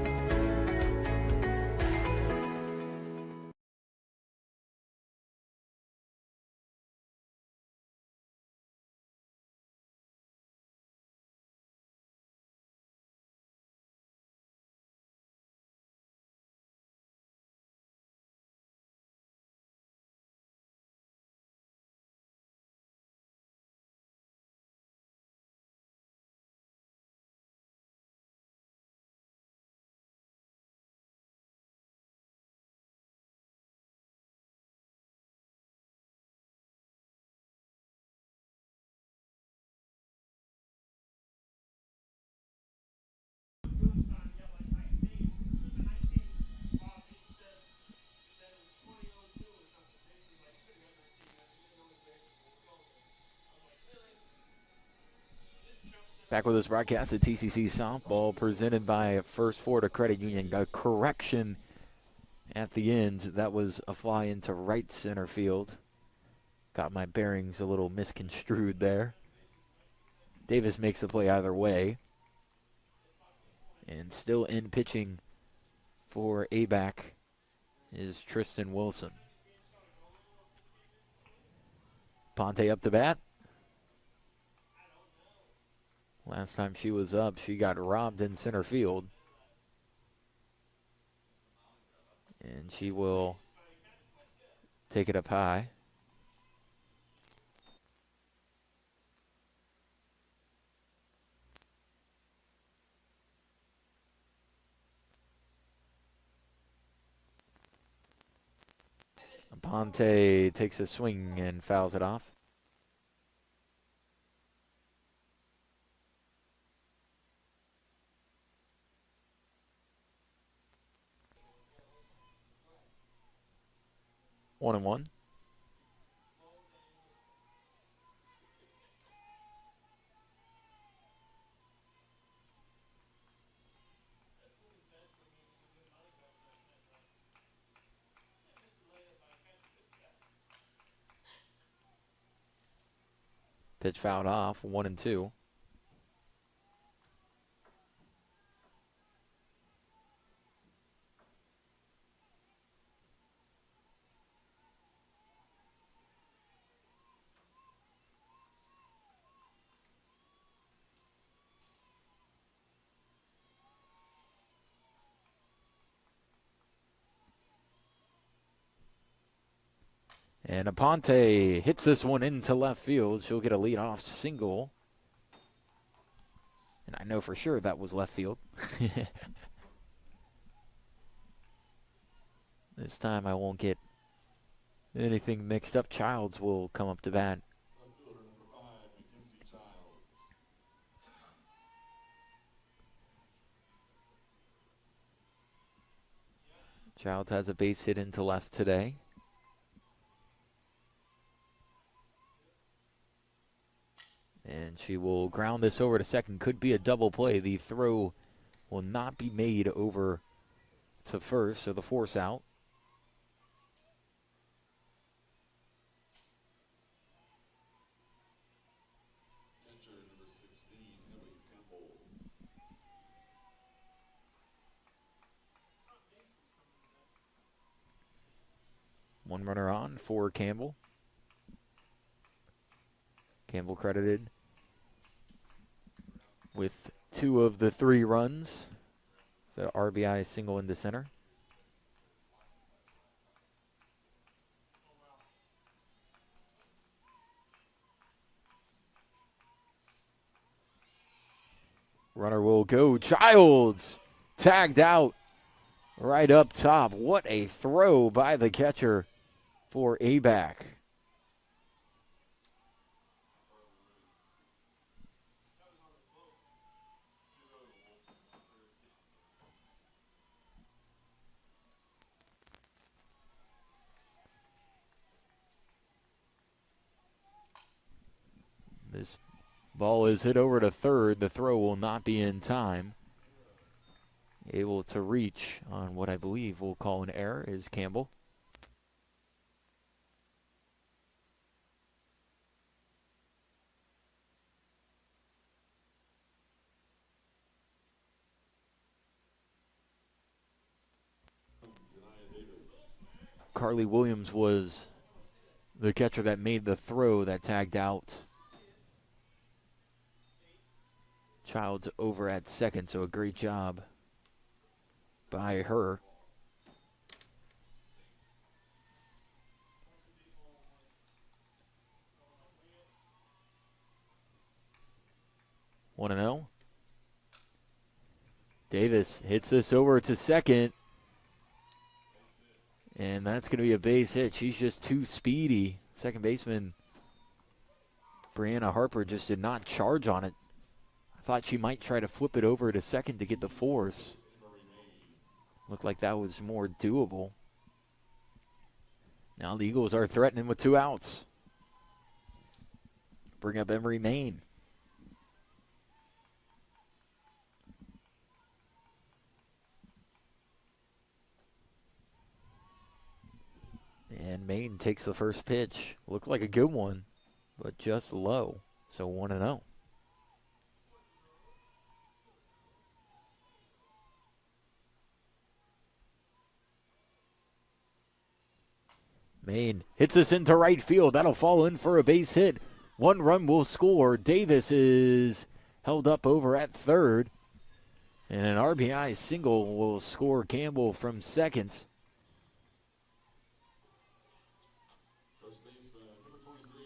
Back with this broadcast at TCC Softball, presented by First Florida Credit Union. A correction at the end. That was a fly into right center field. Got my bearings a little misconstrued there. Davis makes the play either way. And still in pitching for ABAC is Tristan Wilson. Ponte up to bat. Last time she was up, she got robbed in center field. And she will take it up high. Ponte takes a swing and fouls it off. One and one. Pitch fouled off, 1-2. And Aponte hits this one into left field. She'll get a leadoff single. And I know for sure that was left field. This time I won't get anything mixed up. Childs will come up to bat. Childs has a base hit into left today. And she will ground this over to second. Could be a double play. The throw will not be made over to first, so the force out. Catcher number 16, Ellie Campbell. One runner on for Campbell. Campbell credited with 2 of the 3 runs. The RBI single into center. Runner will go. Childs tagged out right up top. What a throw by the catcher for ABAC. This ball is hit over to third. The throw will not be in time. Able to reach on what I believe we'll call an error is Campbell. Carly Williams was the catcher that made the throw that tagged out. Childs over at second, so a great job by her. One and 0. Davis hits this over to second. And that's going to be a base hit. She's just too speedy. Second baseman Brianna Harper just did not charge on it. I thought she might try to flip it over to second to get the force. Looked like that was more doable. Now the Eagles are threatening with 2 outs. Bring up Emery Main. Maine takes the first pitch. Looked like a good one, but just low. So 1-0. Maine hits this into right field. That'll fall in for a base hit. 1 run will score. Davis is held up over at third. And an RBI single will score Campbell from second.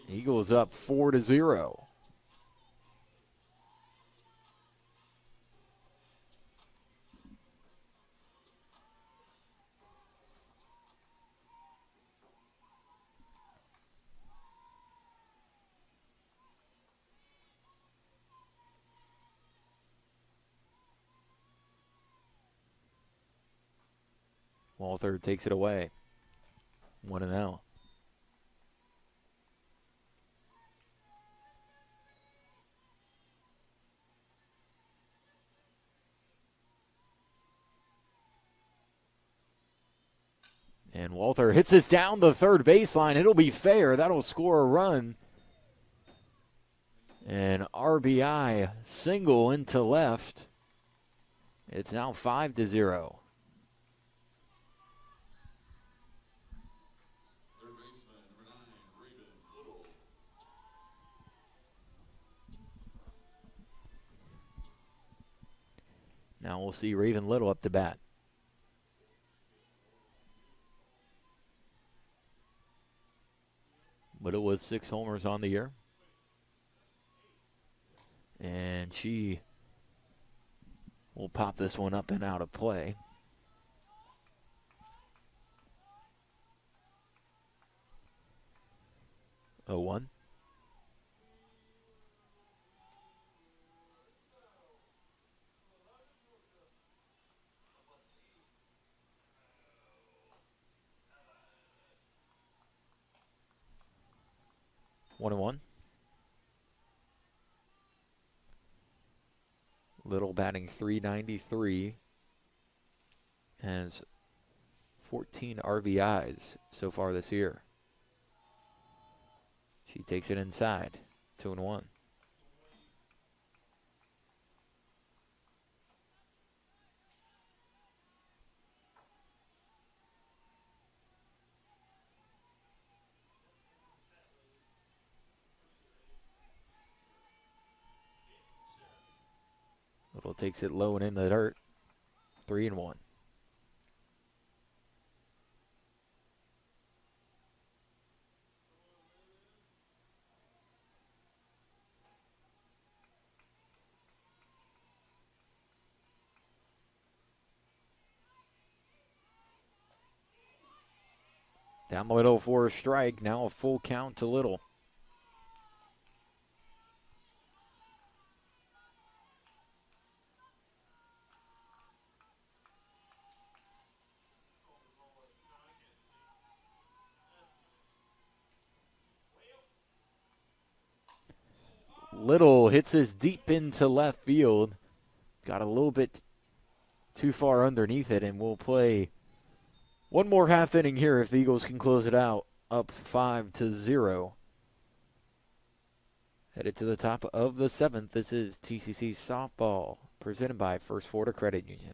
Eagles up 4-0. Walther takes it away. 1-0. And Walther hits this down the third baseline. It'll be fair. That'll score a run. An RBI single into left. It's now 5-0. Now we'll see Raven Little up to bat. Little with 6 homers on the year. And she will pop this one up and out of play. 0-1. One and one. Little batting .393. Has 14 RBIs so far this year. She takes it inside. 2-1. Little takes it low and in the dirt. 3-1. Down the middle for a strike. Now a full count to Little. Little hits this deep into left field. Got a little bit too far underneath it, and we'll play one more half inning here if the Eagles can close it out. Up 5-0. Headed to the top of the 7th. This is TCC Softball, presented by First Florida Credit Union.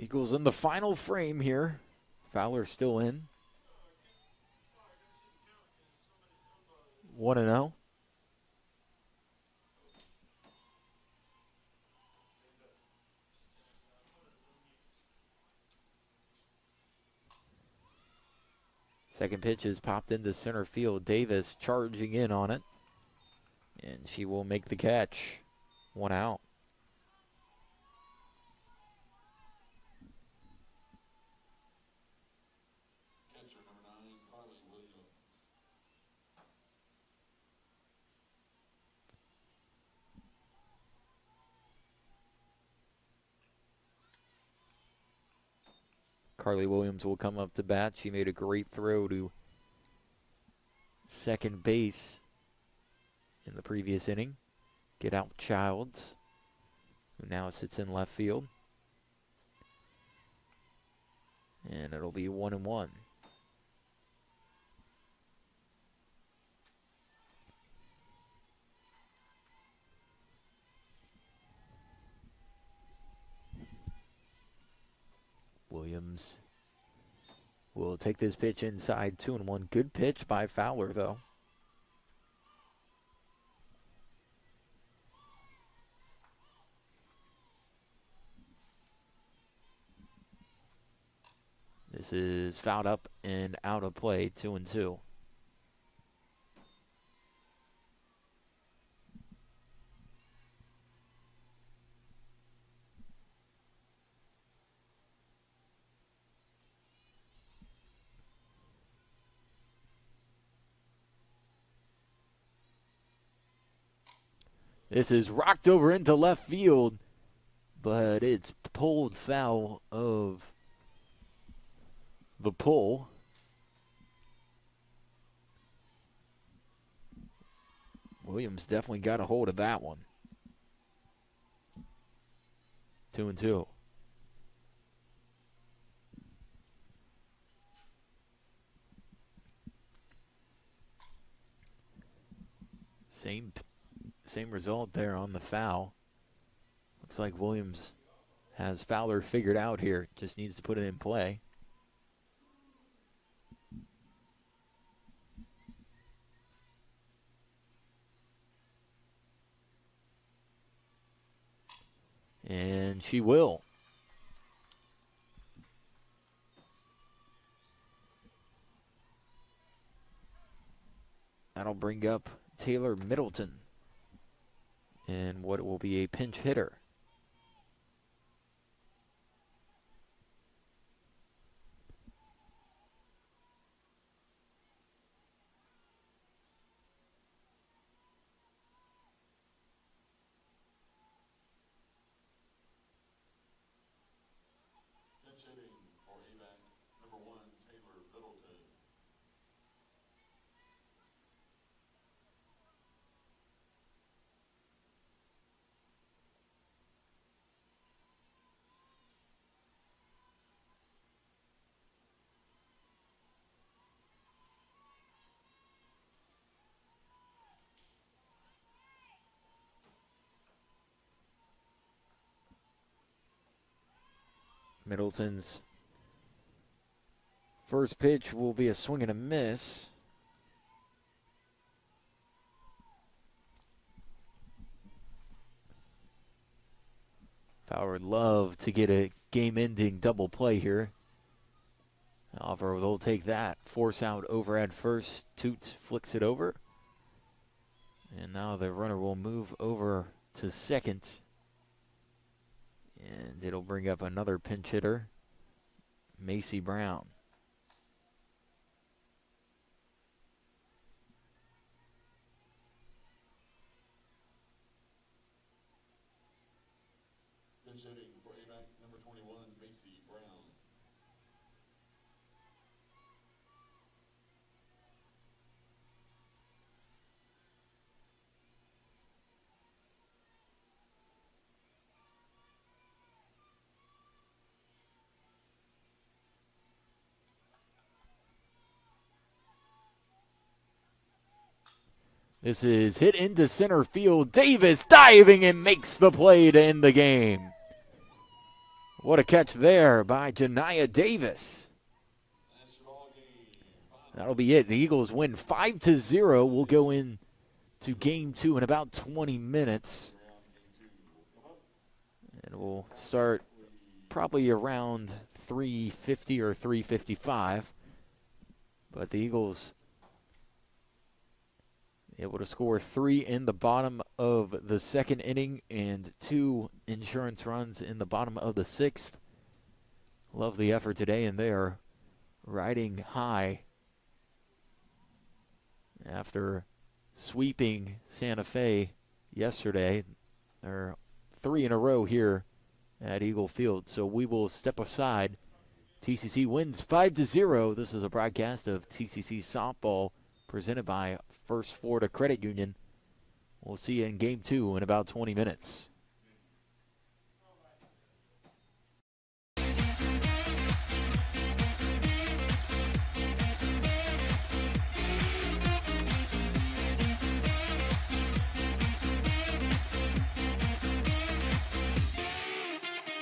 Eagles in the final frame here. Fowler still in. 1-0. Second pitch is popped into center field. Davis charging in on it. And she will make the catch. 1 out. Catcher number 9, Carly Williams. Carly Williams will come up to bat. She made a great throw to second base in the previous inning. Get out Childs, who now sits in left field. And it'll be 1-1. Williams will take this pitch inside, 2-1. Good pitch by Fowler, though. This is fouled up and out of play, 2-2. This is rocked over into left field, but it's pulled foul of the pull. Williams definitely got a hold of that one. 2-2. Same result there on the foul. Looks like Williams has Fowler figured out here. Just needs to put it in play. And she will. That'll bring up Taylor Middleton and what will be a pinch hitter. Pinch hitting for ABAC number 1, Taylor Middleton. Middleton's first pitch will be a swing and a miss. Fowler would love to get a game-ending double play here. However, they'll take that. Force out over at first. Toots flicks it over. And now the runner will move over to second. And it'll bring up another pinch hitter, Macy Brown. Pinch hitting for ABAC number 21, Macy Brown. This is hit into center field. Davis diving and makes the play to end the game. What a catch there by Janiah Davis. That'll be it. The Eagles win 5-0. We'll go in to game 2 in about 20 minutes. And we'll start probably around 3:50 or 3:55. But the Eagles able to score 3 in the bottom of the second inning and 2 insurance runs in the bottom of the 6th. Love the effort today, and they are riding high after sweeping Santa Fe yesterday. They're 3 in a row here at Eagle Field. So we will step aside. TCC wins 5-0. This is a broadcast of TCC softball presented by First Florida Credit Union. We'll see you in game 2 in about 20 minutes.